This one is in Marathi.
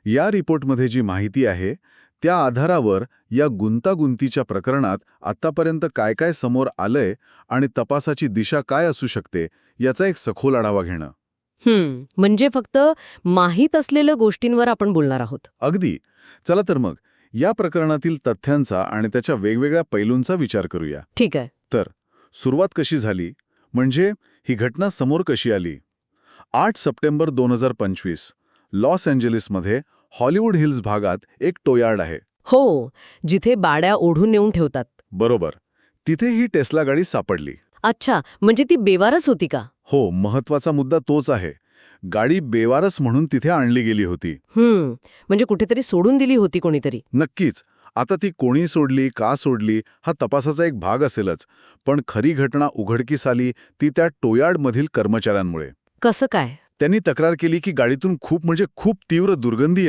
या रिपोर्टमध्ये जी माहिती आहे त्या आधारावर या गुंतागुंतीच्या प्रकरणात आत्तापर्यंत काय काय समोर आलंय आणि तपासाची दिशा काय असू शकते याचा एक सखोल आढावा घेणं. म्हणजे फक्त माहीत असलेल्या गोष्टींवर आपण बोलणार आहोत. अगदी. चला तर मग या प्रकरणातील तथ्यांचा आणि त्याच्या वेगवेगळ्या पैलूंचा विचार करूया. ठीक आहे. तर सुरुवात कशी झाली, म्हणजे ही घटना समोर कशी आली. 8 सप्टेंबर 2025 लॉस एंजेलिसमध्ये हॉलिवूड हिल्स भागात एक टोयार्ड आहे. हो, जिथे बाड्या ओढून नेऊन ठेवतात. बरोबर. तिथे ही टेस्ला गाडी सापडली. अच्छा, म्हणजे ती बेवारस होती का? हो, महत्वाचा मुद्दा तोच आहे. गाडी बेवारस म्हणून तिथे आणली गेली होती. म्हणजे कुठेतरी सोडून दिली होती कोणीतरी. नक्कीच. आता ती कोणी सोडली, का सोडली, हा तपासाचा एक भाग असेलच. पण खरी घटना उघडकीस आली ती त्या टोयार्डमधील कर्मचाऱ्यांमुळे. कसं काय? त्यांनी तक्रार केली की गाडीतून खूप तीव्र दुर्गंधी येत